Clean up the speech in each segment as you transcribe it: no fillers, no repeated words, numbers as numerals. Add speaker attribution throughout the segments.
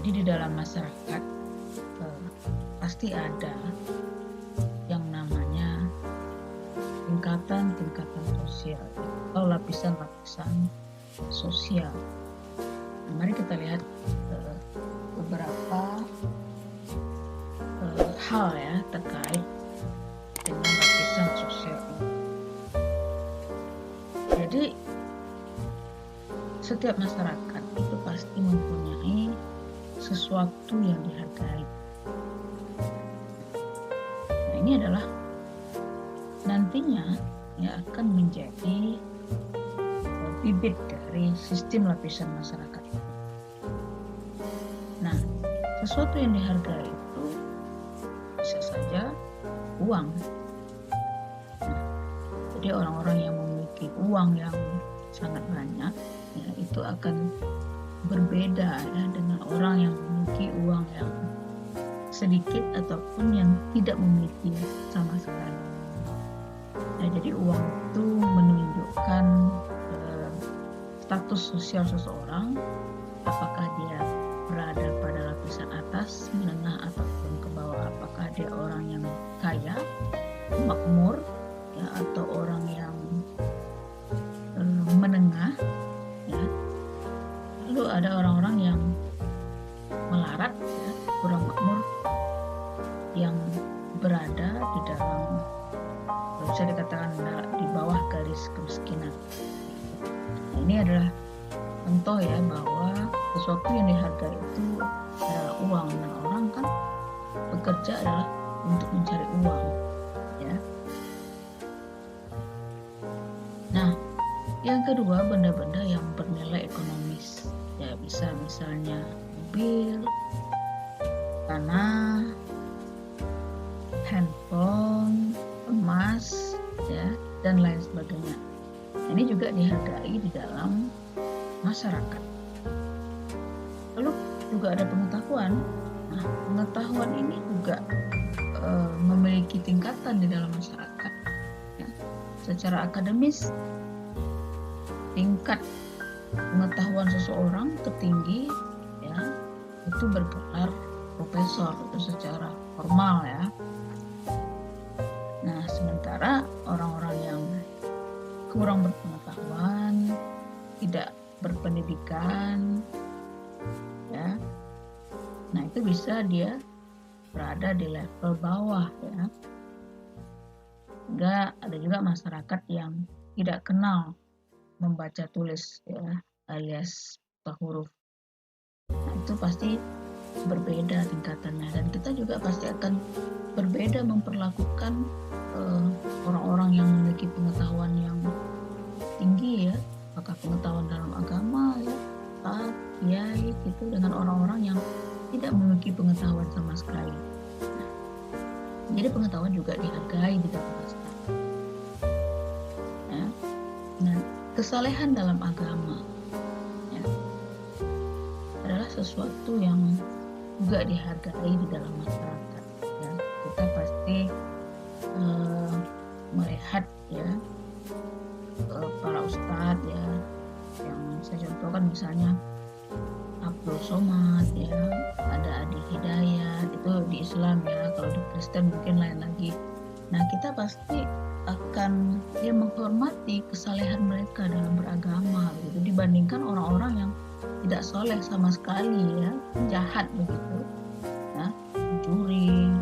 Speaker 1: Jadi di dalam masyarakat pasti ada yang namanya tingkatan-tingkatan sosial atau lapisan-lapisan sosial. Nah, mari kita lihat beberapa hal ya terkait dengan lapisan sosial ini. Jadi setiap masyarakat itu pasti mempunyai sesuatu yang dihargai. Nah, ini adalah nantinya yang akan menjadi bibit dari sistem lapisan masyarakat itu. Nah, sesuatu yang dihargai itu bisa saja uang. Nah, jadi orang-orang yang memiliki uang yang sangat banyak, ya, itu akan berbeda ya dengan orang yang memiliki uang yang sedikit ataupun yang tidak memiliki sama sekali. Nah, jadi uang itu menunjukkan status sosial seseorang, apakah dia berada pada lapisan atas, menengah, ataupun ke bawah, apakah dia orang yang kaya, makmur, ya, atau orang yang menengah, ya. Lalu ada orang-orang yang melarat, ya, kurang makmur, yang berada di dalam, bisa dikatakan di bawah garis kemiskinan. Nah, ini adalah contoh ya bahwa sesuatu yang dihargai itu adalah uang, dan orang kan bekerja adalah untuk mencari uang, ya. Nah, yang kedua, benda-benda yang bernilai ekonomis, ya, bisa misalnya mobil, tanah, handphone, emas, ya, dan lain sebagainya. Ini juga dihargai di dalam masyarakat. Lalu juga ada pengetahuan. Nah, pengetahuan ini juga memiliki tingkatan di dalam masyarakat. Ya. Secara akademis, tingkat pengetahuan seseorang tertinggi, ya, itu bergelar profesor, itu secara formal, ya. Nah, sementara orang-orang yang kurang berpengetahuan, tidak berpendidikan, ya, nah itu bisa dia berada di level bawah, ya. Enggak, ada juga masyarakat yang tidak kenal membaca tulis, ya, alias buta huruf. Nah, itu pasti berbeda tingkatannya, dan kita juga pasti akan berbeda memperlakukan orang-orang yang memiliki pengetahuan yang tinggi, ya, apakah pengetahuan dalam agama, ya, kiai, gitu, dengan orang-orang yang tidak memiliki pengetahuan sama sekali. Nah, jadi pengetahuan juga dihargai di dalam masyarakat. Ya. Nah, kesalehan dalam agama, ya, adalah sesuatu yang juga dihargai di dalam masyarakat. Ya. Kita pasti melihat, ya, para ustadz, ya, yang saya contohkan misalnya Abdul Somad, ya, ada Adi Hidayat, itu di Islam, ya. Kalau di Kristen mungkin lain lagi. Nah, kita pasti akan menghormati kesalehan mereka dalam beragama, gitu, dibandingkan orang-orang yang tidak soleh sama sekali, ya, jahat begitu, ya, mencuri,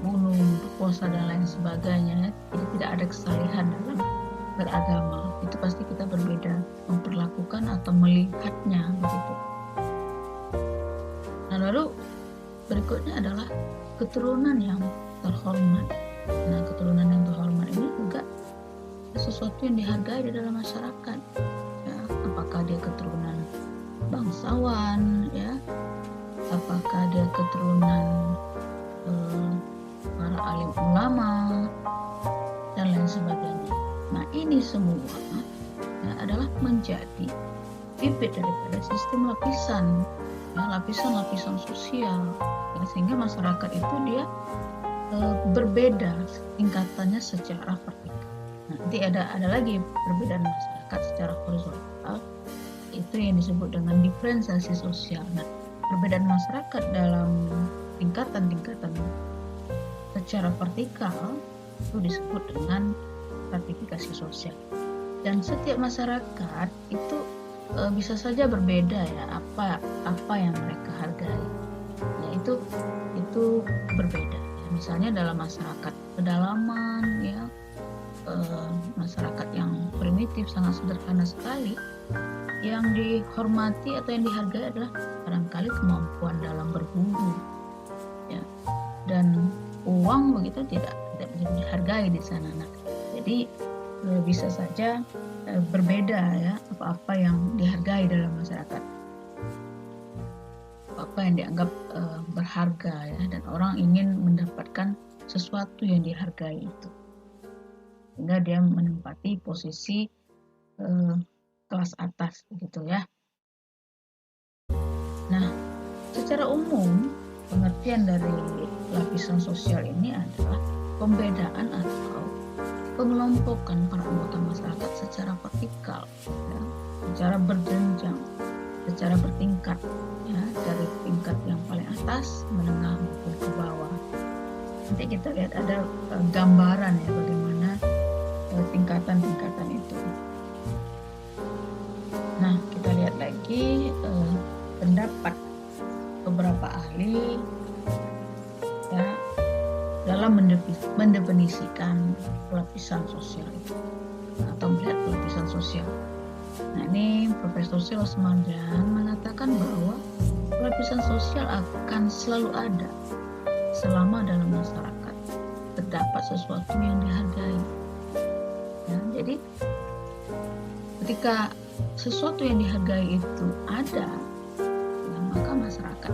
Speaker 1: membunuh, berpuasa dan lain sebagainya. Jadi tidak ada kesalehan dalam beragama. Itu pasti kita berbeda memperlakukan atau melihatnya, begitu. Nah, lalu berikutnya adalah keturunan yang terhormat. Nah, keturunan yang terhormat ini juga sesuatu yang dihargai di dalam masyarakat, ya. Apakah dia keturunan bangsawan, ya, apakah dia keturunan para alim ulama dan lain sebagainya. Nah, ini semua, ya, adalah menjadi bibit daripada sistem lapisan, ya, lapisan-lapisan sosial, ya, sehingga masyarakat itu dia berbeda tingkatannya secara vertikal. Nanti ada lagi perbedaan masyarakat secara horizontal, itu yang disebut dengan diferensiasi sosial. Nah, perbedaan masyarakat dalam tingkatan-tingkatan secara vertikal itu disebut dengan stratifikasi sosial. Dan setiap masyarakat itu bisa saja berbeda ya, apa yang mereka hargai. Ya itu berbeda. Ya, misalnya dalam masyarakat pedalaman ya, masyarakat yang primitif sangat sederhana sekali, yang dihormati atau yang dihargai adalah barangkali kemampuan dalam berburu ya, dan uang begitu tidak dihargai di sana. Nah, jadi bisa saja berbeda ya apa yang dihargai dalam masyarakat, apa yang dianggap berharga ya, dan orang ingin mendapatkan sesuatu yang dihargai itu, sehingga dia menempati posisi kelas atas begitu ya. Nah, secara umum pengertian dari lapisan sosial ini adalah pembedaan atau pengelompokan para anggota masyarakat secara vertikal, ya, secara berjenjang, secara bertingkat, ya, dari tingkat yang paling atas, menengah maupun ke bawah. Nanti kita lihat ada gambaran ya bagaimana tingkatan-tingkatan itu. Nah, kita lihat lagi pendapat beberapa ahli ya dalam mendefinisikan lapisan sosial itu atau melihat lapisan sosial. Nah, ini Profesor Silas Marjan mengatakan bahwa lapisan sosial akan selalu ada selama dalam masyarakat terdapat sesuatu yang dihargai. Ya, jadi ketika sesuatu yang dihargai itu ada, ya, maka masyarakat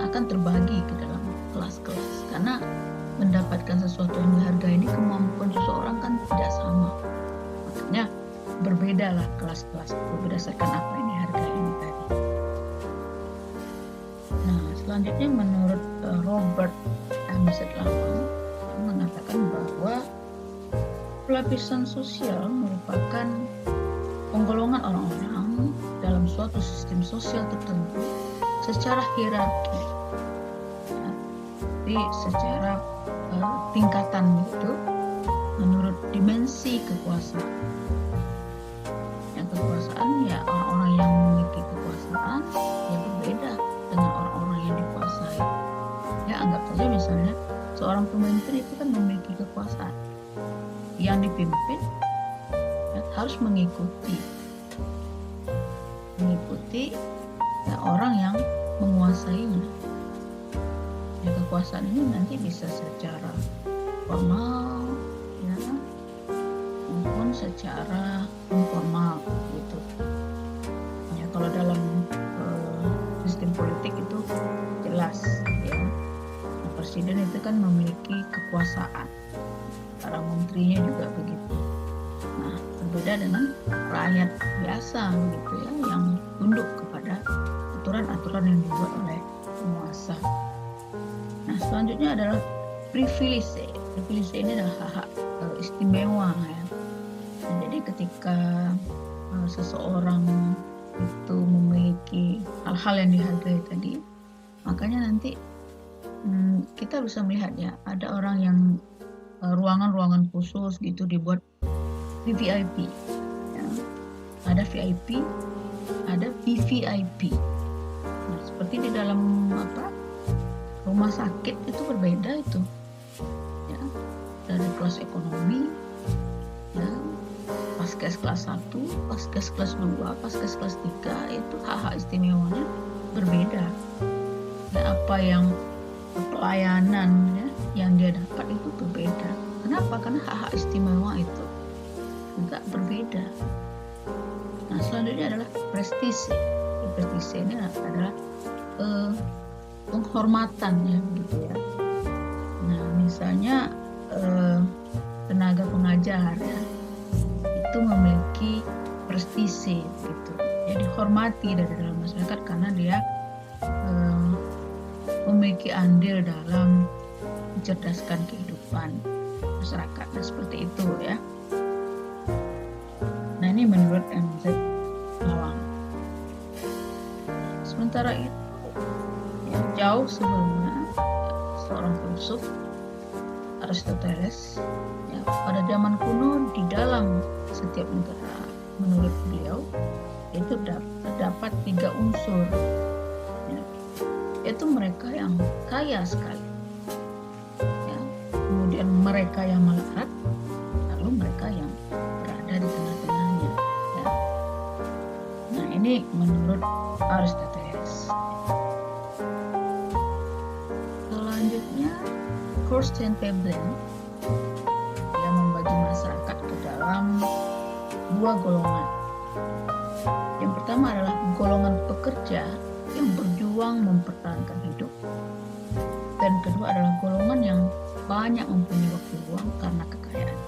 Speaker 1: akan terbagi ke dalam kelas-kelas, karena mendapatkan sesuatu yang dihargai ini kemampuan seseorang kan tidak sama, makanya berbedalah kelas-kelas itu berdasarkan apa yang dihargai ini tadi. Nah, selanjutnya menurut Robert M.Z.Lawang mengatakan bahwa lapisan sosial merupakan penggolongan orang-orang dalam suatu sistem sosial tertentu secara hierarki, ya, jadi secara tingkatan itu menurut dimensi kekuasaan. Yang kekuasaan ya orang-orang yang memiliki kekuasaan ya berbeda dengan orang-orang yang dikuasai. Ya, anggap saja misalnya seorang pemimpin itu kan memiliki kekuasaan, yang dipimpin ya, harus mengikuti ya, orang yang menguasainya. Ya, kekuasaan ini nanti bisa secara formal ya maupun secara informal gitu. Ya, kalau dalam sistem politik itu jelas ya. Nah, presiden itu kan memiliki kekuasaan, para menterinya juga begitu. Nah, berbeda dengan rakyat biasa begitu ya, yang tunduk kepada aturan-aturan yang dibuat oleh penguasa. Nah, selanjutnya adalah privilege. Privilege ini adalah hak-hak istimewa ya. Nah, jadi ketika seseorang itu memiliki hal-hal yang dihargai tadi, makanya nanti kita bisa melihat ya, ada orang yang ruangan-ruangan khusus gitu dibuat VVIP ya. Ada VIP, ada VVIP. Nah, seperti di dalam rumah sakit itu berbeda itu ya, dari kelas ekonomi ya, paskes kelas 1, paskes kelas 2, paskes kelas 3, itu hak-hak istimewanya berbeda ya, apa yang pelayanan ya yang dia dapat itu berbeda. Kenapa? Karena hak-hak istimewa itu juga berbeda. Nah, selanjutnya adalah prestise. Prestise ini adalah penghormatan ya begitu ya. Nah, misalnya tenaga pengajar ya itu memiliki prestise gitu. Jadi dihormati dari dalam masyarakat karena dia memiliki andil dalam mencerdaskan kehidupan masyarakat. Nah, seperti itu ya. Nah, ini menurut M.Z.Lawang. Sementara itu ya, jauh sebelumnya seorang filsuf Aristoteles ya, pada zaman kuno di dalam setiap negara menurut beliau itu terdapat 3 unsur ya, yaitu mereka yang kaya sekali ya, kemudian mereka yang melarat, lalu mereka yang berada di tengah-tengahnya ya. Nah ini menurut Aristoteles. Selanjutnya Thorstein Veblen yang membagi masyarakat ke dalam 2 golongan. Yang pertama adalah golongan pekerja yang berjuang mempertahankan hidup, dan kedua adalah golongan yang banyak mempunyai waktu luang karena kekayaan.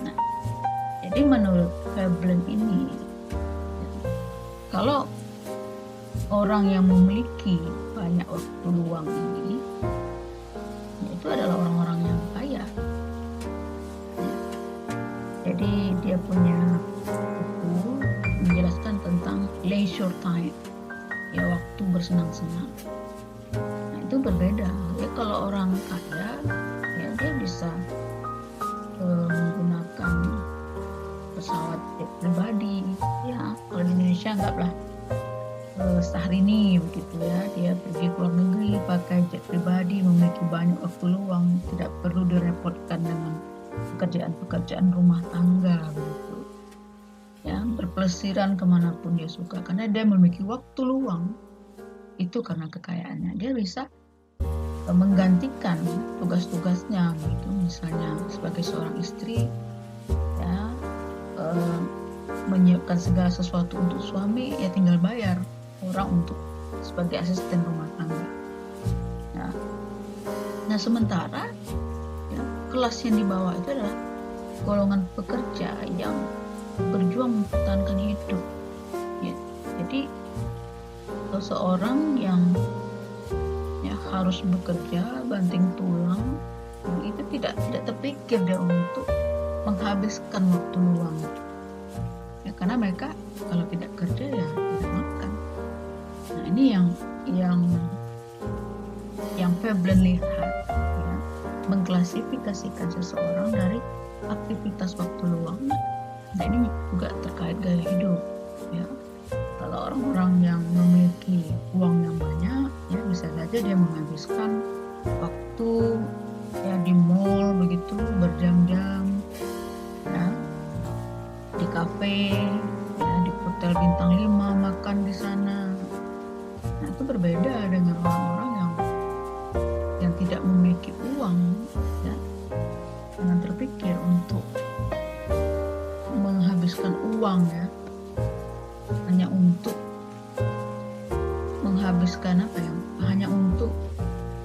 Speaker 1: Nah, jadi menurut Veblen ini, kalau orang yang memiliki banyak waktu luang ini, itu adalah orang-orang yang kaya. Jadi dia punya buku menjelaskan tentang leisure time, ya waktu bersenang-senang. Nah itu berbeda. Ya kalau orang kaya, ya dia bisa menggunakan pesawat jet pribadi. Ya kalau di Indonesia anggaplah Syahrini begitu ya, dia pergi ke luar negeri pakai jet pribadi, memiliki banyak waktu luang, tidak perlu direpotkan dengan pekerjaan-pekerjaan rumah tangga begitu ya, berpelesiran kemanapun dia suka karena dia memiliki waktu luang. Itu karena kekayaannya, dia bisa menggantikan tugas-tugasnya gitu, misalnya sebagai seorang istri ya, menyiapkan segala sesuatu untuk suami, ya tinggal bayar orang untuk sebagai asisten rumah tangga. Nah sementara ya, kelas yang di bawah itu adalah golongan pekerja yang berjuang mempertahankan hidup ya. Jadi seseorang yang ya harus bekerja banting tulang itu tidak terpikir dia untuk menghabiskan waktu luang ya, karena mereka kalau tidak kerja ya tidak makan. Nah ini yang Veblen lihat ya, mengklasifikasikan seseorang dari aktivitas waktu luang. Nah ini juga terkait gaya hidup ya. Kalau orang-orang yang memiliki uang yang banyak ya bisa saja dia menghabiskan waktu ya di mall begitu berjam-jam ya, di kafe ya, di hotel bintang 5 makan di sana. Nah itu berbeda dengan orang-orang yang tidak memiliki uang ya, jangan terpikir untuk menghabiskan uang ya hanya untuk menghabiskan hanya untuk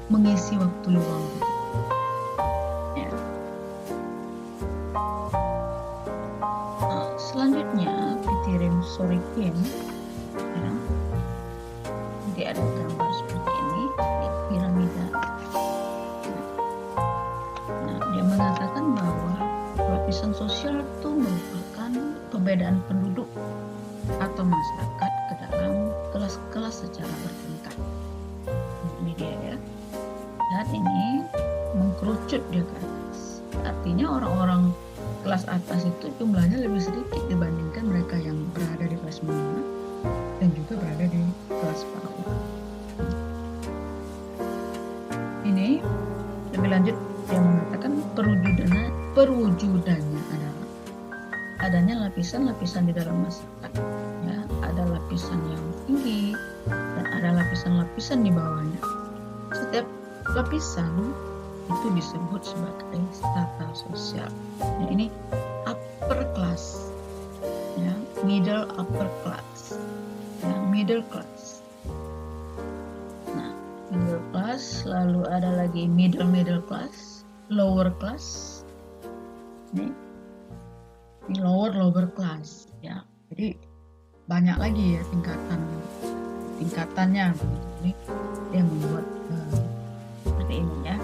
Speaker 1: mengisi waktu luang gitu. Ya. Nah, selanjutnya Pitirim Sorikin ya, dia ada gambar seperti ini ya, piramida. Nah dia mengatakan bahwa lapisan sosial itu merupakan perbedaan penduduk atau masyarakat ke dalam kelas-kelas secara bertingkat. Ini dia ya. Saat ini mengkerucut dia ke atas. Artinya orang-orang kelas atas itu jumlahnya lebih sedikit dibandingkan mereka yang berada di kelas menengah dan juga berada di kelas bawah. Ini lebih lanjut dia mengatakan perwujudannya adalah adanya lapisan-lapisan di dalam masyarakat ya, ada lapisan yang tinggi dan ada lapisan-lapisan di bawahnya. Setiap lapisan itu disebut sebagai strata sosial. Nah, ini upper class ya, middle upper class ya, middle class. Nah middle class, lalu ada lagi middle class, lower class. Ini lower class ya. Jadi banyak lagi ya tingkatannya begitu. Ini dia membuat seperti ini ya.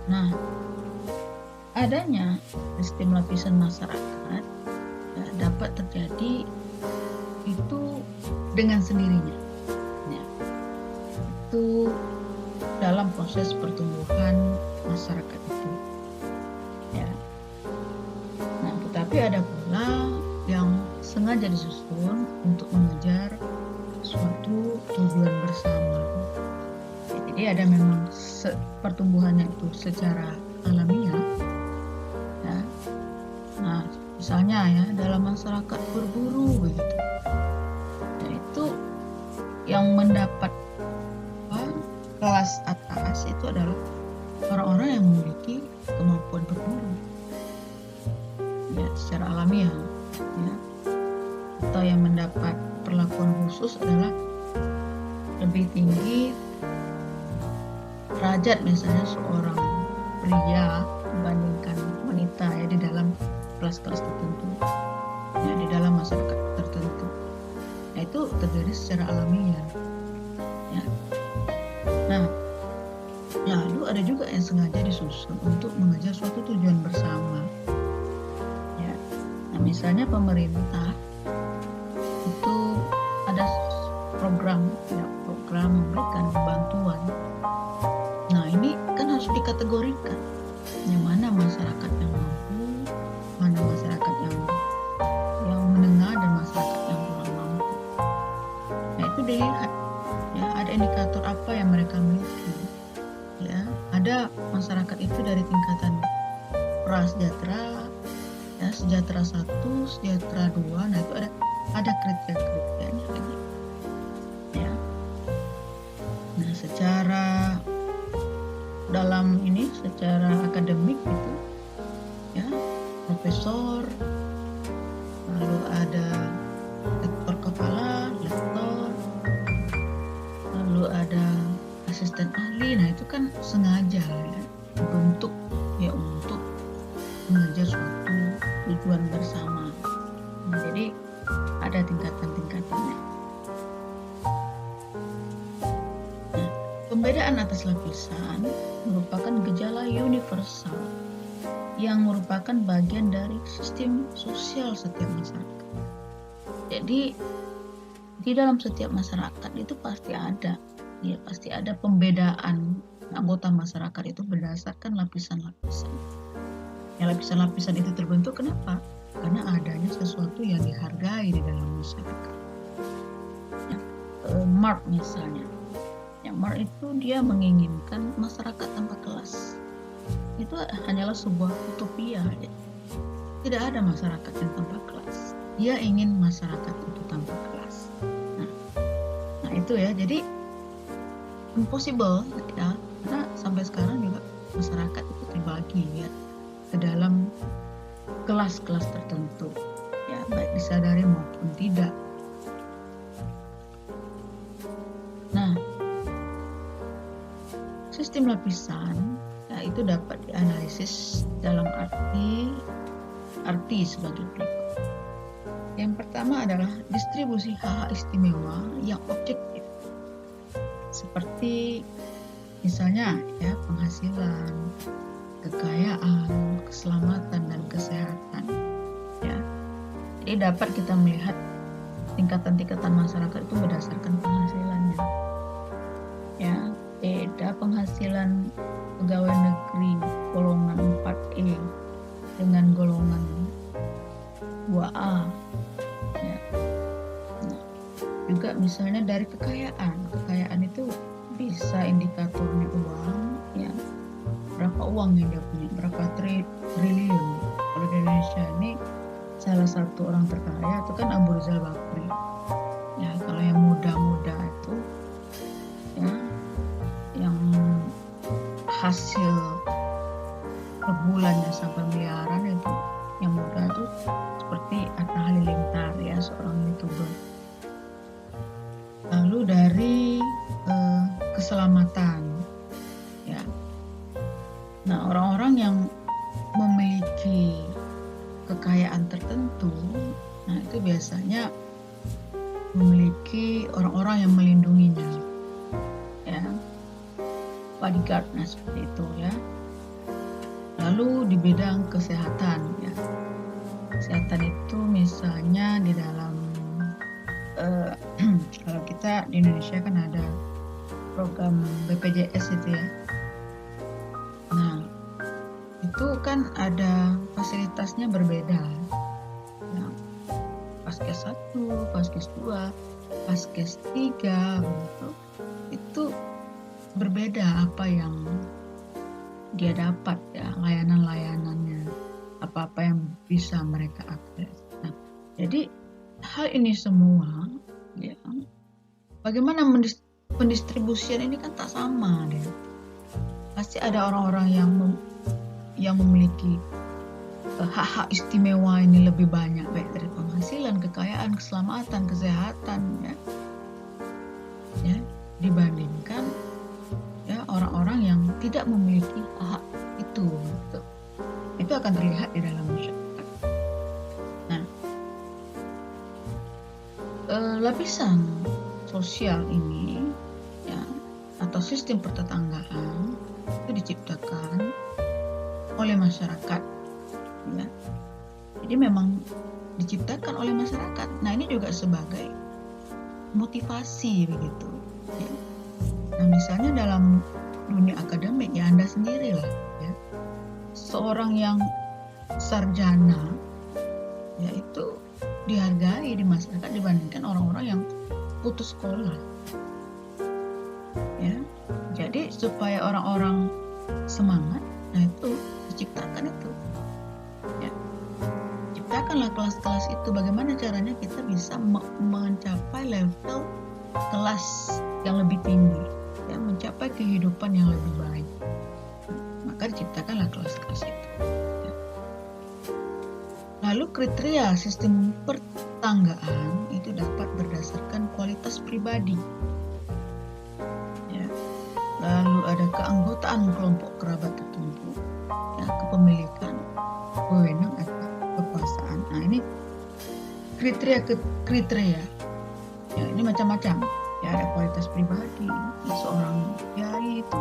Speaker 1: Nah adanya sistem lapisan masyarakat ya, dapat terjadi itu dengan sendirinya. Ya, itu dalam proses pertumbuhan masyarakat itu. Ya. Nah, tetapi ada pula yang sengaja disusun untuk mengejar suatu tujuan bersama. Jadi ada memang pertumbuhannya itu secara alamiah. Ya. Nah, misalnya ya dalam masyarakat berburu begitu. Nah, itu yang mendapat kelas atas itu adalah orang-orang yang memiliki kemampuan berburu. Ya, secara alamiah. Ya. Atau yang mendapat perlakuan khusus adalah lebih tinggi derajat misalnya seorang pria dibandingkan wanita ya di dalam kelas-kelas tertentu, ya di dalam masyarakat tertentu. Nah, itu terjadi secara alamiah. Ya. Nah, lalu ada juga yang sengaja disusun untuk mengejar suatu tujuan bersama. Ya. Nah, misalnya pemerintah itu ada program memberikan bantuan. Nah, ini kan harus dikategorikan. Yang mana masyarakat yang mampu, mana masyarakat yang menengah, dan masyarakat yang kurang mampu. Nah, itu dilihat. Ya, ada indikator apa yang mereka miliki. Ya, ada masyarakat itu dari tingkatan prasejahtera, ya, sejahtera 1, sejahtera 2. Nah, itu ada kriteria-kriterianya lagi. Ya. Nah, secara dalam ini secara akademik gitu ya, profesor, lalu ada lektor kepala, lektor, lalu ada asisten ahli. Nah, itu kan sengaja ya dibentuk ya untuk mengejar suatu tujuan bersama. Nah, jadi ada tingkatan-tingkatannya. Nah, pembedaan atas lapisan merupakan gejala universal yang merupakan bagian dari sistem sosial setiap masyarakat. Jadi di dalam setiap masyarakat itu pasti ada pembedaan anggota masyarakat itu berdasarkan lapisan-lapisan. Ya, lapisan-lapisan itu terbentuk kenapa? Karena adanya sesuatu yang dihargai di dalam masyarakat. Ya, Marx misalnya. Yang Marx itu dia menginginkan masyarakat tanpa kelas. Itu hanyalah sebuah utopia. Ya. Tidak ada masyarakat yang tanpa kelas. Dia ingin masyarakat itu tanpa kelas. Nah itu ya. Jadi impossible ya. Karena sampai sekarang juga masyarakat itu terbagi ya ke dalam kelas-kelas tertentu. Ya, baik disadari maupun tidak. Nah, sistem lapisan ya, itu dapat dianalisis dalam arti sebagai berikut. Yang pertama adalah distribusi hak istimewa yang objektif, seperti misalnya ya penghasilan, kekayaan, keselamatan, dan kesehatan. Ya, jadi dapat kita melihat tingkatan-tingkatan masyarakat itu berdasarkan penghasilannya. Ya, beda penghasilan pegawai negeri golongan 4E dengan golongan 2A. Ya. Nah, juga misalnya dari kekayaan itu bisa indikatornya uang, ya berapa uang yang dia punya, berapa triliun. Kalau di Indonesia ini salah satu orang terkaya itu kan Abu Rizal Bakri. Ya, kalau yang muda-muda itu ya yang hasil per bulannya sampai miliaran itu yang muda itu seperti Atta Halilintar ya, seorang YouTuber. Lalu dari keselamatan ya. Nah, orang-orang yang memiliki kekayaan tertentu, nah itu biasanya memiliki orang-orang yang melindunginya ya, bodyguard, nah seperti itu ya. Lalu di bidang kesehatan ya, kesehatan itu misalnya di dalam eh, kalau kita di Indonesia kan ada program BPJS itu ya. Nah, itu kan ada fasilitasnya berbeda. Nah, Paskes 1, Paskes 2, Paskes 3 begitu. Itu berbeda apa yang dia dapat ya, layanan-layanannya, apa-apa yang bisa mereka akses. Nah, jadi hal ini semua ya, bagaimana pendistribusian ini kan tak sama deh. Pasti ada orang-orang yang memiliki hak-hak istimewa ini lebih banyak, baik dari penghasilan, kekayaan, keselamatan, kesehatan ya dibandingkan ya orang-orang yang tidak memiliki hak itu gitu. Itu akan terlihat di dalam masyarakat. Nah, lapisan sosial ini ya, atau sistem pertetanggaan itu diciptakan oleh masyarakat ya. Jadi memang diciptakan oleh masyarakat. Nah, ini juga sebagai motivasi begitu ya. Nah, misalnya dalam dunia akademik ya, Anda sendirilah ya, seorang yang sarjana ya itu dihargai di masyarakat dibandingkan orang-orang yang putus sekolah ya. Jadi supaya orang-orang semangat, nah itu diciptakan itu ya. Ciptakanlah kelas-kelas itu. Bagaimana caranya kita bisa mencapai level kelas yang lebih tinggi ya, mencapai kehidupan yang lebih baik. Maka diciptakanlah kelas-kelas itu ya. Lalu kriteria sistem pertetanggaan itu dapat berdasarkan kualitas pribadi ya. Lalu ada keanggotaan kelompok kerabat tertentu ya, kepemilikan, wewenang atau kekuasaan. Nah, ini kriteria ya, ini macam-macam ya. Ada kualitas pribadi, seorang kiai itu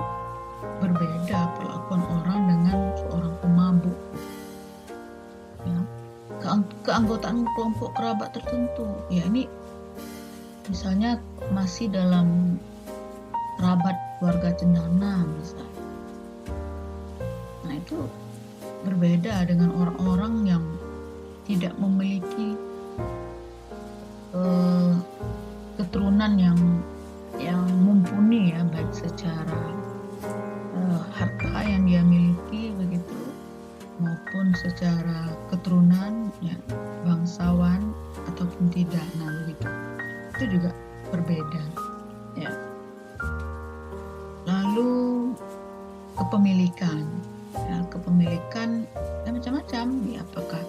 Speaker 1: berbeda perlakuan orang dengan seorang pemabuk ya. Keanggotaan kelompok kerabat tertentu ya, ini misalnya masih dalam kerabat keluarga cendana misalnya. Nah, itu berbeda dengan orang-orang yang tidak memiliki keturunan yang mumpuni ya, baik secara harta yang dia miliki begitu, maupun secara keturunan ya, bangsawan ataupun tidak. Nah, begitu itu juga berbeda ya. Lalu kepemilikan ya, kepemilikan ya, macam-macam ya, apakah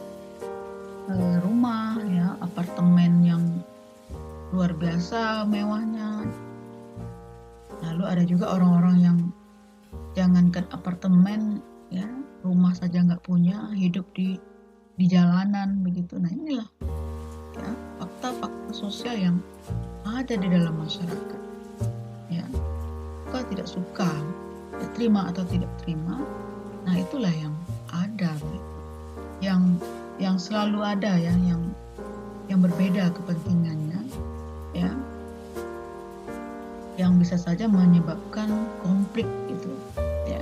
Speaker 1: rumah ya, apartemen yang luar biasa mewahnya. Lalu ada juga orang-orang yang jangankan apartemen ya, rumah saja nggak punya, hidup di jalanan begitu. Nah, inilah ya fakta-fakta sosial yang ada di dalam masyarakat ya. Suka tidak suka ya, terima atau tidak terima, nah itulah yang ada begitu. Yang selalu ada ya, yang berbeda kepentingannya ya, yang bisa saja menyebabkan konflik gitu ya,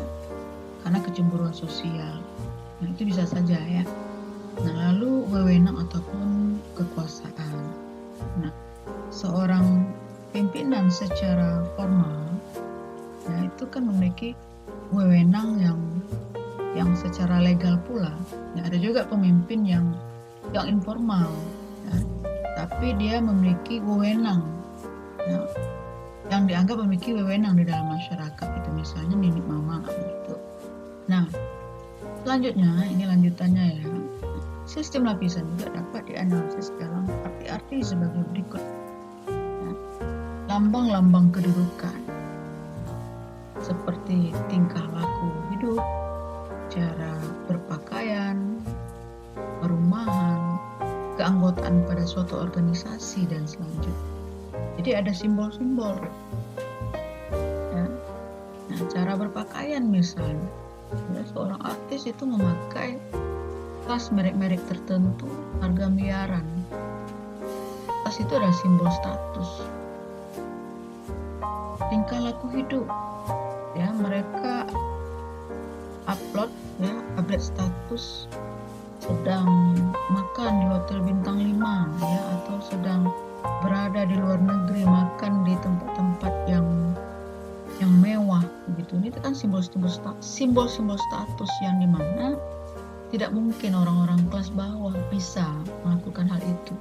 Speaker 1: karena kecemburuan sosial. Nah, itu bisa saja ya. Nah, lalu wewenang ataupun kekuasaan. Nah, seorang pimpinan secara formal ya, itu kan memiliki wewenang yang secara legal pula ya. Ada juga pemimpin yang informal ya, tapi dia memiliki wewenang ya, yang dianggap memiliki wewenang di dalam masyarakat, itu misalnya Nini Mama gitu. Nah, selanjutnya ini lanjutannya ya. Sistem lapisan juga dapat dianalisis dalam arti-arti sebagai berikut ya. Lambang-lambang kedudukan seperti tingkah laku hidup, cara berpakaian, perumahan, keanggotaan pada suatu organisasi dan selanjutnya. Jadi ada simbol-simbol ya. Nah, cara berpakaian misalnya ya, seorang artis itu memakai tas merek-merek tertentu harga miliaran. Tas kelas itu adalah simbol status, tingkah laku hidup. Ya, mereka upload update status sedang makan di hotel bintang 5 ya, atau sedang berada di luar negeri, makan di tempat-tempat yang mewah begitu. Ini kan simbol-simbol status yang dimana tidak mungkin orang-orang kelas bawah bisa melakukan hal itu.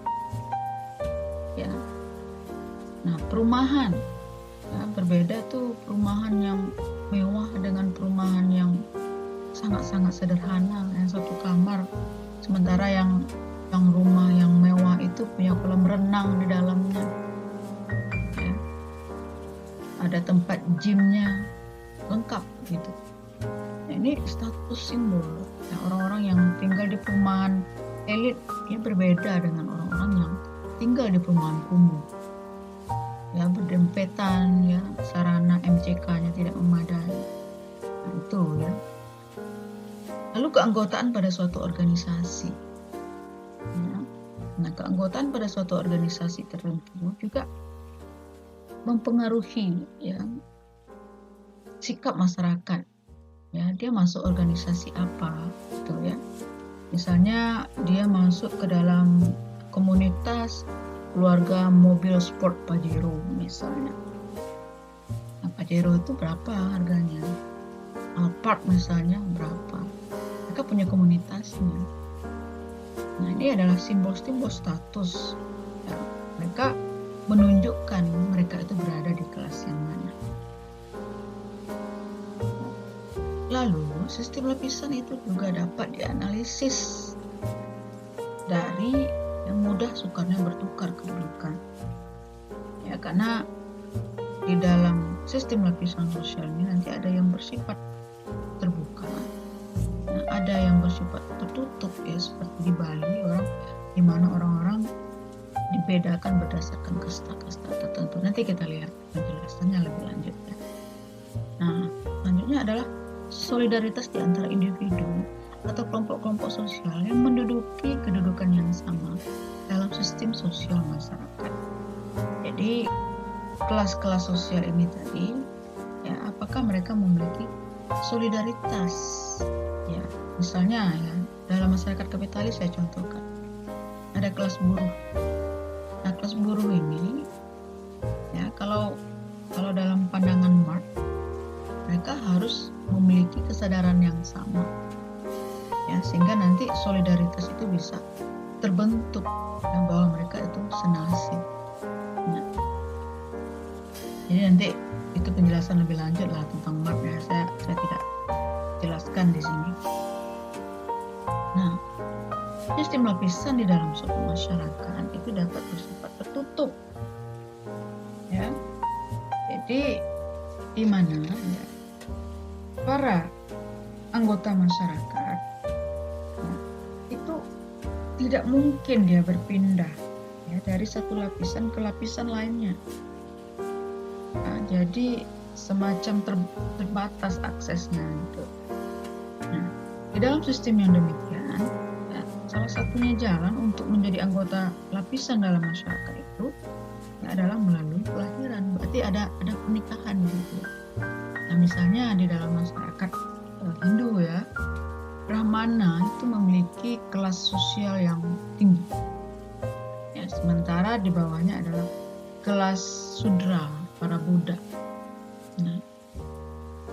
Speaker 1: Ya. Nah, perumahan ya, berbeda tuh perumahan yang mewah dengan perumahan yang sangat-sangat sederhana, yang satu kamar, sementara yang rumah yang mewah itu punya kolam renang di dalamnya ya. Ada tempat gymnya lengkap gitu. Nah, ini status simbol ya, orang-orang yang tinggal di perumahan elit ya, berbeda dengan orang-orang yang tinggal di perumahan kumuh ya, berdempetan ya, sarana MCK-nya tidak memadai. Nah, itu ya. Lalu keanggotaan pada suatu organisasi ya. Nah, keanggotaan pada suatu organisasi tertentu juga mempengaruhi ya sikap masyarakat ya, dia masuk organisasi apa gitu ya. Misalnya dia masuk ke dalam komunitas keluarga mobil sport Pajero misalnya. Nah, Pajero itu berapa harganya? Alphard misalnya berapa? Mereka punya komunitasnya. Nah, ini adalah simbol-simbol status ya. Mereka menunjukkan mereka itu berada di kelas yang mana. Lalu sistem lapisan itu juga dapat dianalisis dari yang mudah sukarnya bertukar kedudukan ya, karena di dalam sistem lapisan sosial ini nanti ada yang bersifat terbuka, nah, ada yang bersifat tertutup ya, seperti di Bali di mana orang-orang dibedakan berdasarkan kasta-kasta tertentu. Nanti kita lihat penjelasannya lebih lanjut ya. Nah, selanjutnya adalah solidaritas di antara individu atau kelompok-kelompok sosial yang menduduki kedudukan yang sama dalam sistem sosial masyarakat. Jadi kelas-kelas sosial ini tadi ya, apakah mereka memiliki solidaritas ya, misalnya ya, dalam masyarakat kapitalis saya contohkan ada kelas buruh. Nah, kelas buruh ini ya, kalau dalam pandangan Marx mereka harus memiliki kesadaran yang sama ya, sehingga nanti solidaritas itu bisa terbentuk yang bahwa mereka itu senasib. Nah, jadi nanti itu penjelasan lebih lanjut lah tentang Marx ya, saya tidak jelaskan di sini. Nah, sistem lapisan di dalam suatu masyarakat itu dapat bersifat tertutup ya. Jadi di mana ya, para anggota masyarakat ya, itu tidak mungkin dia berpindah ya, dari satu lapisan ke lapisan lainnya. Nah, jadi semacam terbatas aksesnya gitu. Nah, di dalam sistem yang demikian ya, salah satunya jalan untuk menjadi anggota lapisan dalam masyarakat itu ya, adalah melalui kelahiran. Berarti ada pernikahan gitu. Nah, misalnya di dalam masyarakat Hindu ya, Brahmana itu memiliki kelas sosial yang tinggi ya, sementara di bawahnya adalah kelas Sudra, para Buddha. Nah,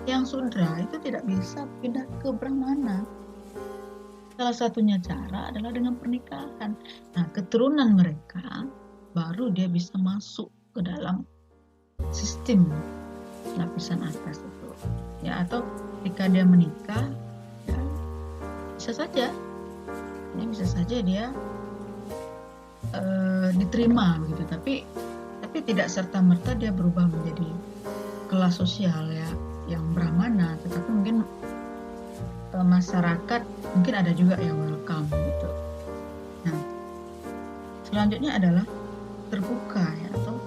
Speaker 1: yang Sudra itu tidak bisa pindah ke Brahmana. Salah satunya cara adalah dengan pernikahan. Nah, keturunan mereka baru dia bisa masuk ke dalam sistem lapisan atas itu ya, atau ketika dia menikah ya, bisa saja dia diterima gitu, tapi tidak serta-merta dia berubah menjadi kelas sosial ya yang Brahmana, tetapi mungkin masyarakat mungkin ada juga yang welcome gitu. Nah, selanjutnya adalah terbuka ya, atau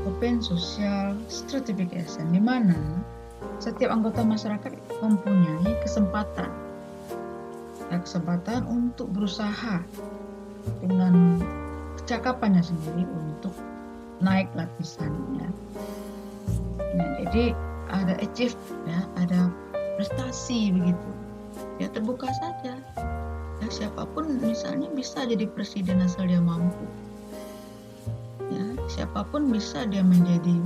Speaker 1: open social stratification, di mana setiap anggota masyarakat mempunyai kesempatan untuk berusaha dengan kecakapannya sendiri untuk naik lapisannya. Nah, jadi ada achieve ya, ada prestasi begitu. Ya terbuka saja. Ya siapapun misalnya bisa jadi presiden asal dia mampu. Ya, siapapun bisa dia menjadi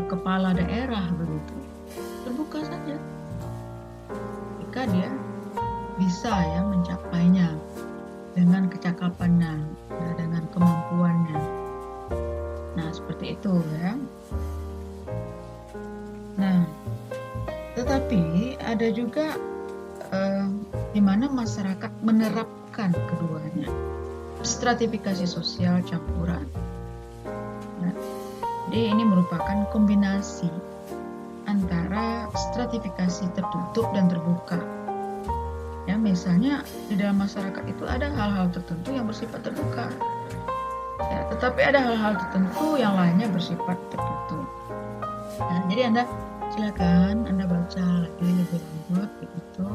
Speaker 1: kepala daerah begitu. Terbuka saja. Jika dia bisa ya mencapainya dengan kecakapannya, ya, dengan kemampuannya. Nah, seperti itu ya. Nah, tetapi ada juga di mana masyarakat menerapkan keduanya. Stratifikasi sosial campuran. Nah, jadi ini merupakan kombinasi antara stratifikasi tertutup dan terbuka. Ya, misalnya di dalam masyarakat itu ada hal-hal tertentu yang bersifat terbuka. Ya, tetapi ada hal-hal tertentu yang lainnya bersifat tertutup. Nah, jadi silakan Anda baca lagi lebih lanjut begitu.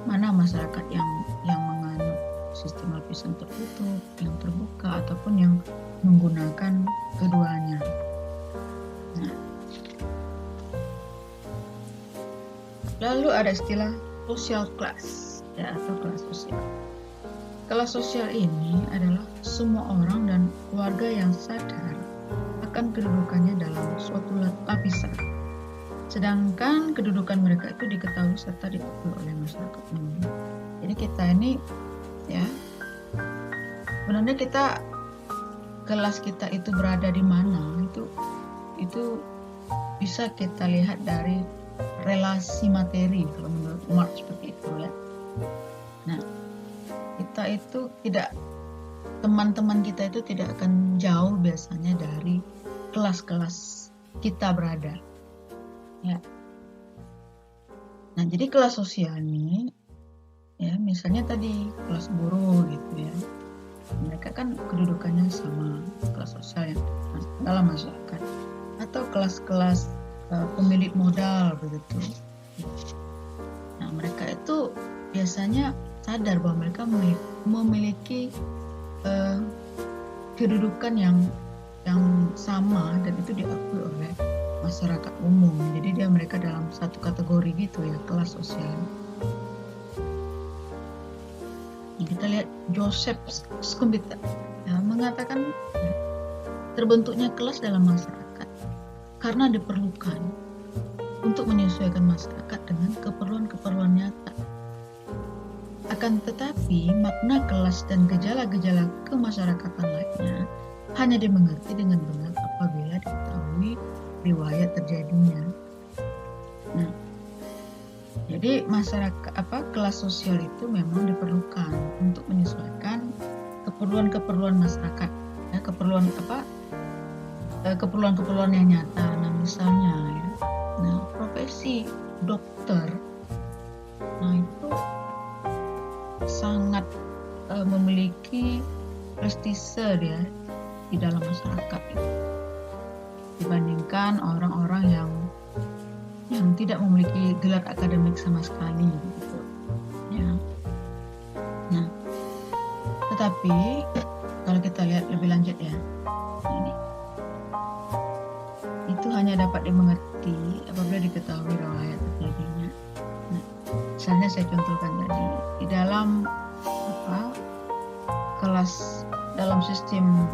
Speaker 1: Mana masyarakat yang menganut sistem lapisan tertutup, yang terbuka ataupun yang menggunakan keduanya. Nah, lalu ada istilah social class ya, atau kelas sosial. Kelas sosial ini adalah semua orang dan keluarga yang sadar akan kedudukannya dalam suatu lapisan. Sedangkan kedudukan mereka itu diketahui serta diakui oleh masyarakat umum. Jadi kita ini ya, sebenarnya kelas kita itu berada di mana itu bisa kita lihat dari relasi materi kalau menurut Marx seperti itu ya. Nah, teman-teman kita itu tidak akan jauh biasanya dari kelas-kelas kita berada ya. Nah, jadi kelas sosial ini ya, misalnya tadi kelas buruh gitu ya, mereka kan kedudukannya sama kelas sosial yang dalam masyarakat, atau kelas-kelas pemilik modal begitu. Nah, mereka itu biasanya sadar bahwa mereka memiliki kedudukan yang sama dan itu diakui oleh masyarakat umum. Jadi mereka dalam satu kategori gitu ya, kelas sosial. Kita lihat Joseph Schumpeter ya, mengatakan terbentuknya kelas dalam masyarakat karena diperlukan untuk menyesuaikan masyarakat dengan keperluan-keperluan nyata. Akan tetapi makna kelas dan gejala-gejala kemasyarakatan lainnya hanya dimengerti dengan benar apabila diketahui riwayat terjadinya. Nah, jadi kelas sosial itu memang diperlukan untuk menyesuaikan keperluan-keperluan masyarakat, ya, keperluan-keperluan yang nyata. Nah, misalnya ya, profesi dokter, nah itu sangat memiliki prestise dia di dalam masyarakat itu, dibandingkan orang-orang yang tidak memiliki gelar akademik sama sekali gitu ya. Nah, tetapi kalau kita lihat lebih lanjut ya, ini itu hanya dapat dimengerti apabila diketahui riwayat terjadinya. Nah, misalnya saya contohkan tadi di dalam kelas dalam sistem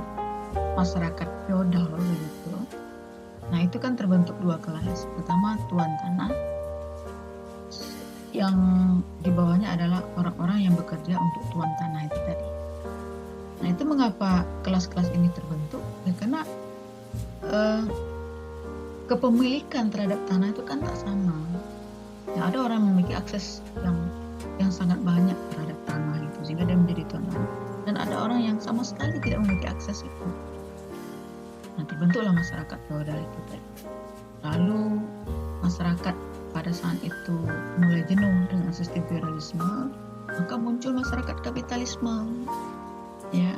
Speaker 1: masyarakat feodal begitu. Nah, itu kan terbentuk dua kelas. Pertama, tuan tanah, yang di bawahnya adalah orang-orang yang bekerja untuk tuan tanah itu tadi. Nah, itu mengapa kelas-kelas ini terbentuk? Ya, karena kepemilikan terhadap tanah itu kan tak sama. Ya, ada orang yang memiliki akses yang sangat banyak terhadap tanah itu sehingga dia menjadi tuan tanah. Dan ada orang yang sama sekali tidak memiliki akses itu. Nah, terbentuklah masyarakat feodal itu tadi. Lalu masyarakat pada saat itu mulai jenuh dengan sistem feodalisme, maka muncul masyarakat kapitalisme. Ya.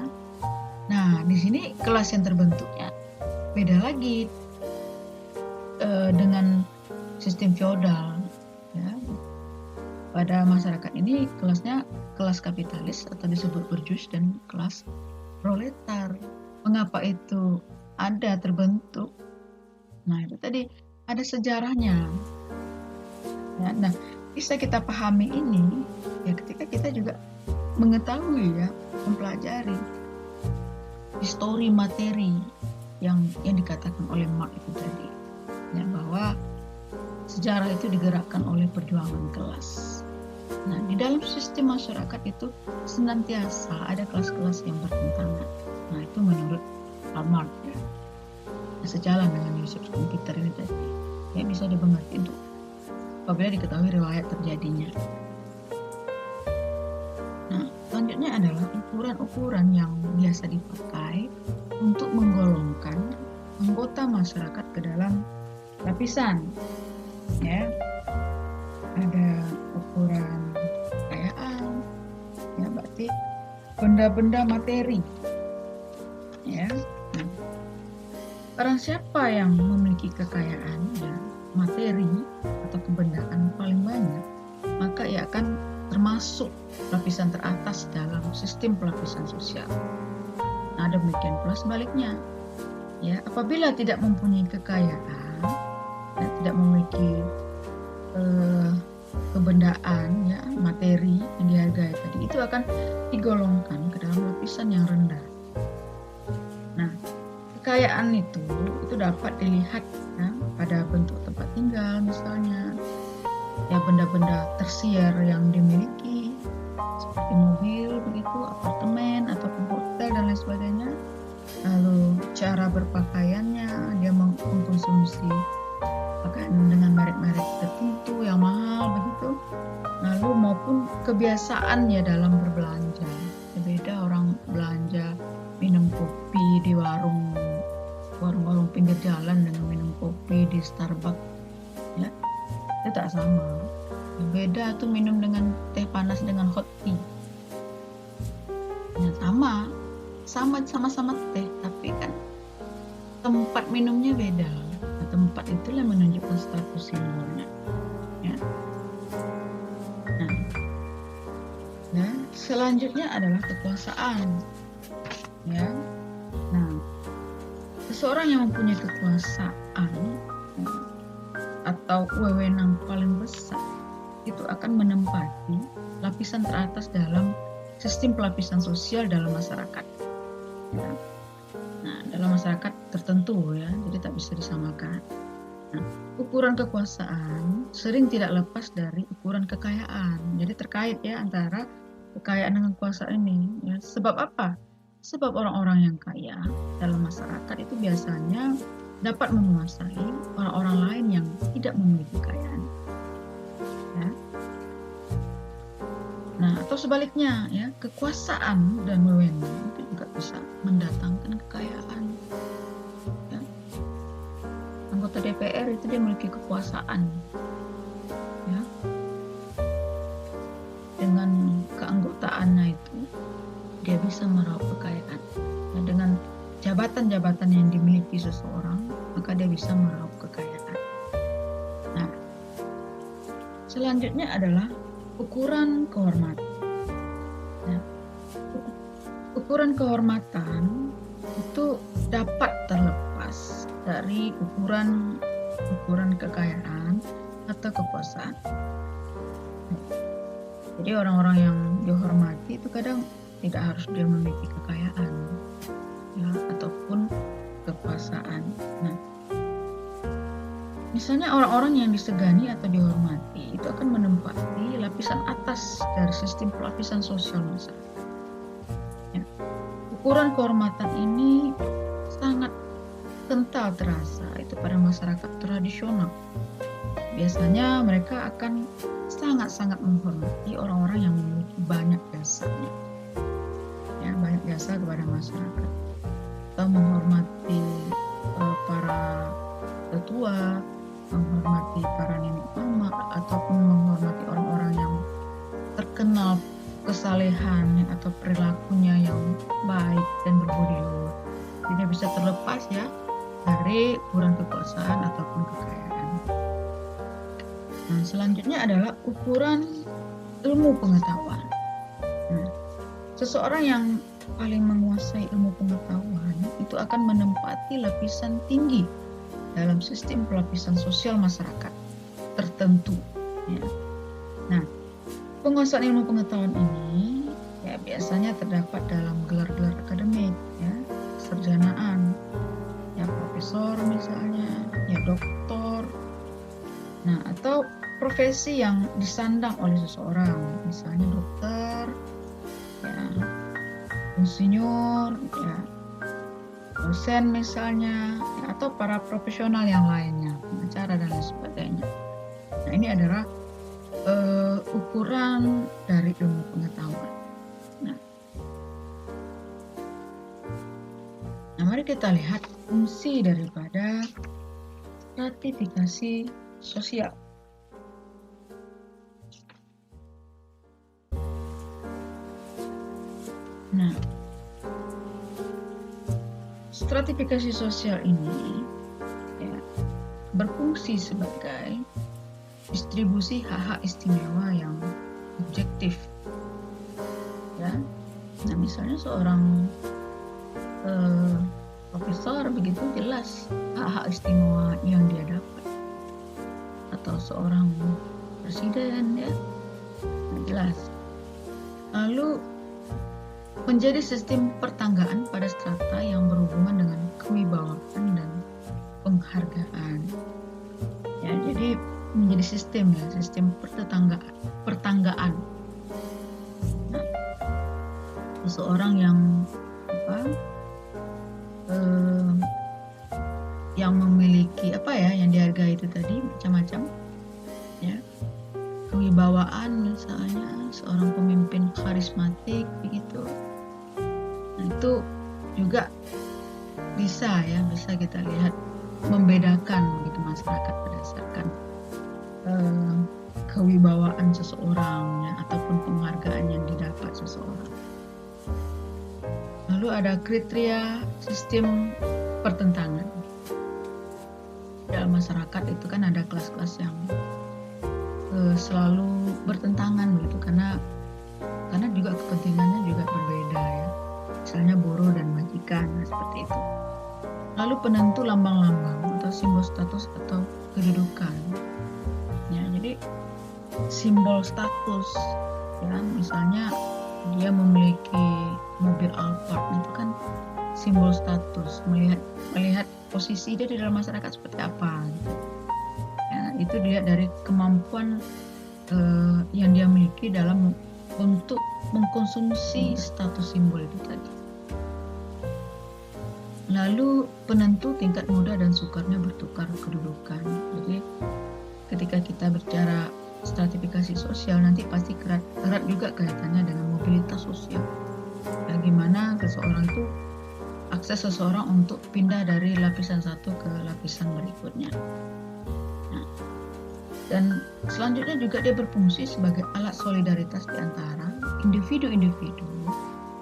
Speaker 1: Nah, di sini kelas yang terbentuknya beda lagi dengan sistem feodal. Ya. Pada masyarakat ini kelasnya kelas kapitalis atau disebut burjuis dan kelas proletar. Mengapa itu ada terbentuk? Nah, itu tadi ada sejarahnya. Ya, nah, bisa kita pahami ini ya ketika kita juga mengetahui ya, mempelajari histori materi yang dikatakan oleh Marx itu tadi. Ya, bahwa sejarah itu digerakkan oleh perjuangan kelas. Nah, di dalam sistem masyarakat itu senantiasa ada kelas-kelas yang bertentangan. Nah, itu menurut Marx ya. Sejalan dengan Joseph Schumpeter ini tadi. Ya, bisa dimengerti untuk apabila diketahui riwayat terjadinya. Nah, selanjutnya adalah ukuran-ukuran yang biasa dipakai untuk menggolongkan anggota masyarakat ke dalam lapisan. Ya, ada ukuran kekayaan, ya berarti benda-benda materi. Ya, nah, barang siapa yang memiliki kekayaan, ya materi atau kebendaan paling banyak, maka ia akan termasuk lapisan teratas dalam sistem pelapisan sosial. Nah, demikian pula sebaliknya. Ya, apabila tidak mempunyai kekayaan, ya, tidak memiliki kebendaan, ya materi yang dihargai tadi, itu akan digolongkan ke dalam lapisan yang rendah. Nah, kekayaan itu dapat dilihat ya, pada bentuk tempat tinggal misalnya, ya benda-benda tersier yang dimiliki seperti mobil begitu, apartemen ataupun hotel dan lain sebagainya. Lalu cara berpakaiannya, dia mengkonsumsi pakaian dengan merek-merek tertentu yang mahal begitu. Lalu maupun kebiasaannya dalam berbelanja. Beda orang belanja minum kopi di warung-warung pinggir jalan dengan minum kopi di Starbucks, ya itu tak sama. Beda tuh minum dengan teh panas dengan hot tea. Ya, sama-sama teh, tapi kan tempat minumnya beda. Nah, tempat itulah menunjukkan status seniornya. Ya. Nah, selanjutnya adalah kekuasaan. Ya. Nah, seseorang yang mempunyai kekuasaan atau wewenang paling besar itu akan menempati lapisan teratas dalam sistem pelapisan sosial dalam masyarakat. Ya. Nah, dalam masyarakat tertentu ya, jadi tak bisa disamakan. Nah, ukuran kekuasaan sering tidak lepas dari ukuran kekayaan. Jadi terkait ya antara kekayaan dengan kekuasaan ini. Ya. Sebab apa? Sebab orang-orang yang kaya dalam masyarakat itu biasanya dapat menguasai orang-orang lain yang tidak memiliki kekayaan. Ya. Nah, atau sebaliknya ya, kekuasaan dan wewenang itu juga bisa mendatangkan kekayaan. Ya. Anggota DPR itu dia memiliki kekuasaan. Ya. Dengan keanggotaannya itu dia bisa meraup kekayaan. Nah, dengan jabatan-jabatan yang dimiliki seseorang, maka dia bisa meraup kekayaan. Nah, selanjutnya adalah ukuran kehormatan. Nah, ukuran kehormatan itu dapat terlepas dari ukuran kekayaan atau kekuasaan. Jadi orang-orang yang dihormati itu kadang tidak harus dia memiliki kekayaan, ya, ataupun kekuasaan. Nah, misalnya orang-orang yang disegani atau dihormati itu akan menempati lapisan atas dari sistem pelapisan sosial masyarakat. Ya. Ukuran kehormatan ini sangat kental terasa itu pada masyarakat tradisional. Biasanya mereka akan sangat-sangat menghormati orang-orang yang memiliki banyak jasanya. Ya, banyak jasa kepada masyarakat. Atau menghormati para tetua, menghormati para nenek mama, ataupun menghormati orang-orang yang terkenal kesalehan atau perilakunya yang baik dan berbudi luhur. Tidak bisa terlepas ya dari ukuran kekuasaan ataupun kekayaan. Nah, selanjutnya adalah ukuran ilmu pengetahuan. Nah, seseorang yang paling menguasai ilmu pengetahuan itu akan menempati lapisan tinggi dalam sistem pelapisan sosial masyarakat tertentu. Ya. Nah, penguasaan ilmu pengetahuan ini ya biasanya terdapat dalam gelar-gelar akademik, ya, kesarjanaan, ya profesor misalnya, ya doktor. Nah, atau profesi yang disandang oleh seseorang, misalnya dokter, ya, insinyur, ya, dosen misalnya, ya, atau para profesional yang lainnya, pengacara dan lain sebagainya. Nah, ini adalah ukuran dari ilmu pengetahuan. Nah, mari kita lihat fungsi daripada stratifikasi sosial. Nah, stratifikasi sosial ini ya, berfungsi sebagai distribusi hak-hak istimewa yang objektif. Ya, nah misalnya seorang profesor begitu jelas hak-hak istimewa yang dia dapat, atau seorang presiden ya jelas. Lalu menjadi sistem pertanggaan pada strata yang berhubungan dengan kewibawaan dan penghargaan. Ya, jadi menjadi sistem ya, sistem pertanggaan. Nah, seseorang yang yang memiliki yang dihargai itu tadi macam-macam ya, kewibawaan misalnya, seorang pemimpin karismatik begitu. Nah, itu juga bisa kita lihat membedakan begitu masyarakat berdasarkan kewibawaan seseorang ya, ataupun penghargaan yang didapat seseorang. Lalu ada kriteria sistem pertentangan. Dalam masyarakat itu kan ada kelas-kelas yang selalu bertentangan begitu, karena juga kepentingannya juga berbeda ya. Misalnya buruh dan majikan, seperti itu. Lalu penentu lambang-lambang atau simbol status atau kedudukan. Ya, jadi simbol status ya, misalnya dia memiliki mobil Alphard, itu kan simbol status, melihat posisi dia di dalam masyarakat seperti apa gitu. Ya, itu dilihat dari kemampuan yang dia miliki dalam untuk mengkonsumsi status simbol itu tadi. Lalu penentu tingkat mudah dan sukarnya bertukar kedudukan. Jadi ketika kita bicara stratifikasi sosial, nanti pasti erat juga kaitannya dengan mobilitas sosial. Bagaimana seseorang itu akses seseorang untuk pindah dari lapisan satu ke lapisan berikutnya. Nah, dan selanjutnya juga dia berfungsi sebagai alat solidaritas di antara individu-individu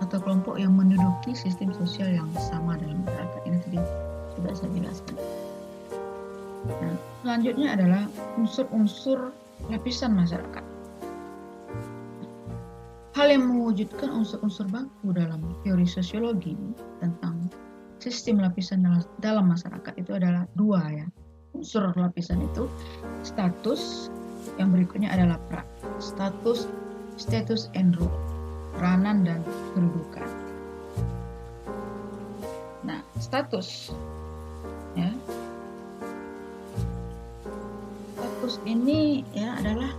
Speaker 1: atau kelompok yang menduduki sistem sosial yang sama dalam masyarakat. Ini tadi sudah saya jelaskan. Nah, selanjutnya adalah unsur-unsur lapisan masyarakat. Hal yang mewujudkan unsur-unsur baku dalam teori sosiologi tentang sistem lapisan dalam masyarakat itu adalah dua ya. Unsur lapisan itu status, yang berikutnya adalah pra. Status and role, peranan dan kedudukan. Nah, status ya. Status ini ya adalah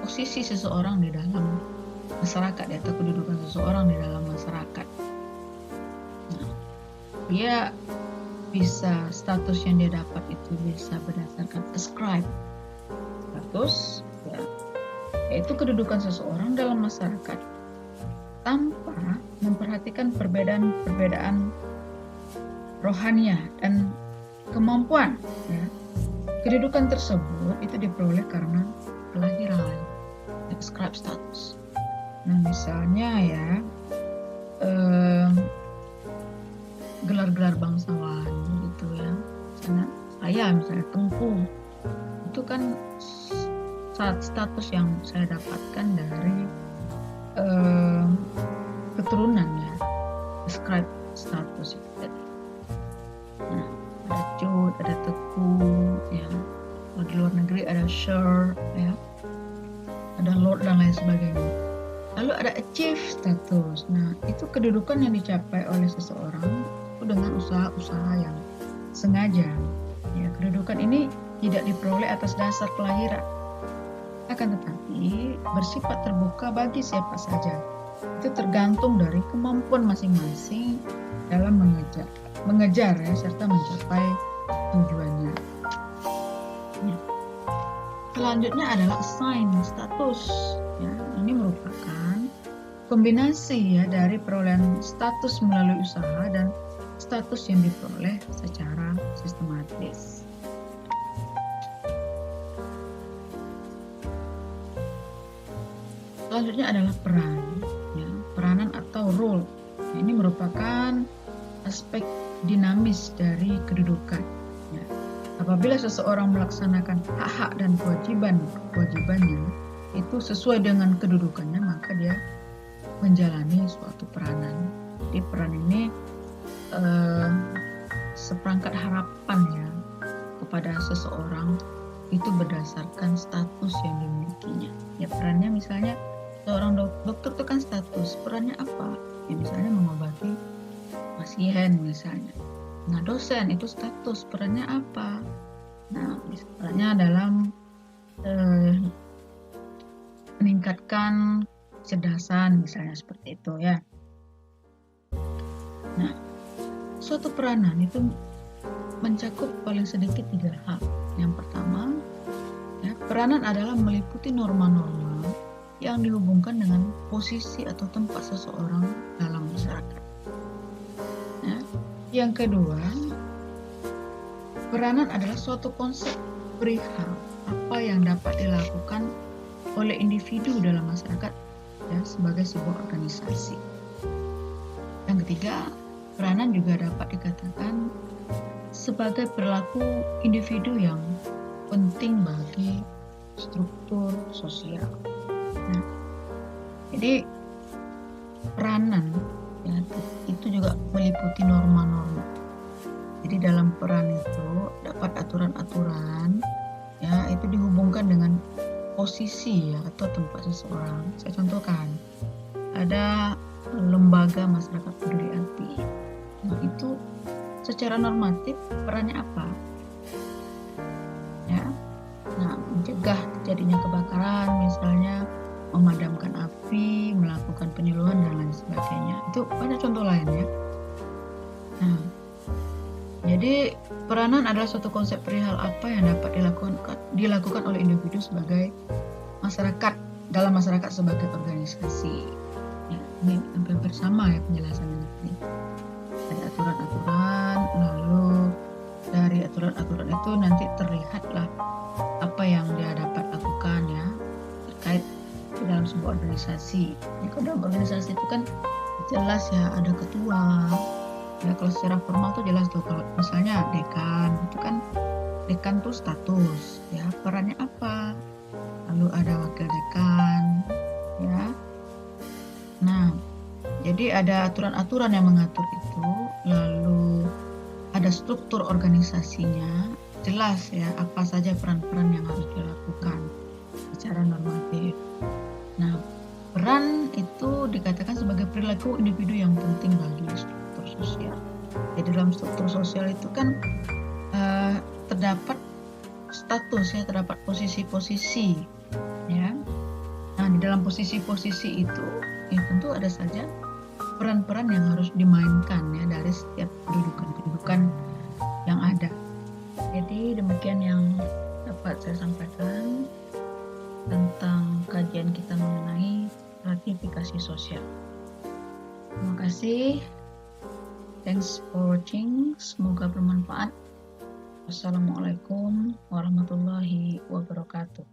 Speaker 1: posisi seseorang di dalam masyarakat ya, atau kedudukan seseorang di dalam masyarakat. Nah, dia bisa, status yang dia dapat itu bisa berdasarkan ascribe status ya, yaitu kedudukan seseorang dalam masyarakat tanpa memperhatikan perbedaan rohaniah dan kemampuan ya. Kedudukan tersebut itu diperoleh karena kelahiran, ascribe status. Nah, misalnya ya gelar-gelar bangsawan gitu ya. Misalnya Tengku, itu kan status yang saya dapatkan dari eh, keturunan ya, describe status itu tadi. Nah, ada Cut, ada Teku ya. Kalau di luar negeri ada Sir ya, ada Lord dan lain sebagainya. Lalu ada achieve status. Nah, itu kedudukan yang dicapai oleh seseorang itu dengan usaha-usaha yang sengaja. Ya, kedudukan ini tidak diperoleh atas dasar kelahiran, akan tetapi bersifat terbuka bagi siapa saja. Itu tergantung dari kemampuan masing-masing dalam mengejar ya, serta mencapai tujuannya. Ya. Selanjutnya adalah assign status. Ya, ini merupakan kombinasi ya dari perolehan status melalui usaha dan status yang diperoleh secara sistematis. Selanjutnya adalah peran, ya, peranan atau role. Nah, ini merupakan aspek dinamis dari kedudukan. Ya. Apabila seseorang melaksanakan hak-hak dan kewajibannya itu sesuai dengan kedudukannya, maka dia menjalani suatu peranan. Jadi peran ini seperangkat harapan ya kepada seseorang itu berdasarkan status yang dimilikinya. Ya, perannya misalnya seorang dokter itu kan status, perannya apa? Ya, misalnya mengobati pasien misalnya. Nah, dosen itu status, perannya apa? Nah, misalnya dalam meningkatkan kecerdasan misalnya seperti itu ya. Nah, suatu peranan itu mencakup paling sedikit 3 hal. Yang pertama, ya, peranan adalah meliputi norma-norma yang dihubungkan dengan posisi atau tempat seseorang dalam masyarakat. Ya. Yang kedua, peranan adalah suatu konsep perihal apa yang dapat dilakukan oleh individu dalam masyarakat ya, sebagai sebuah organisasi. Yang ketiga, peranan juga dapat dikatakan sebagai perilaku individu yang penting bagi struktur sosial. Nah, jadi peranan ya, itu juga meliputi norma-norma. Jadi dalam peran itu dapat aturan-aturan ya, itu dihubungkan dengan posisi ya atau tempat seseorang. Saya contohkan, ada lembaga masyarakat peduli api. Nah, itu secara normatif perannya apa? Ya. Nah, mencegah terjadinya kebakaran misalnya, memadamkan api, melakukan penyuluhan dan lain sebagainya. Itu banyak contoh lain ya. Nah, jadi peranan adalah suatu konsep perihal apa yang dapat dilakukan oleh individu sebagai masyarakat, dalam masyarakat sebagai organisasi. Ya, ini hampir bersama ya penjelasannya nanti. Ada aturan-aturan, lalu dari aturan-aturan itu nanti terlihatlah apa yang dia dapat lakukan ya terkait di dalam sebuah organisasi. Ya, kalau dalam organisasi itu kan jelas ya ada ketua. Ya, kalau secara formal tuh jelas tuh, kalau misalnya dekan itu kan, dekan tuh status ya, perannya apa, lalu ada wakil dekan ya. Nah, jadi ada aturan-aturan yang mengatur itu, lalu ada struktur organisasinya, jelas ya apa saja peran-peran yang harus dilakukan secara normatif. Nah, peran itu dikatakan sebagai perilaku individu yang penting bagi struktur sosial. Jadi dalam struktur sosial itu kan terdapat status ya, terdapat posisi-posisi ya. Nah, di dalam posisi-posisi itu ya tentu ada saja peran-peran yang harus dimainkan ya dari setiap kedudukan-kedudukan yang ada. Jadi demikian yang dapat saya sampaikan tentang kajian kita mengenai stratifikasi sosial. Terima kasih. Thanks for watching. Semoga bermanfaat. Wassalamualaikum warahmatullahi wabarakatuh.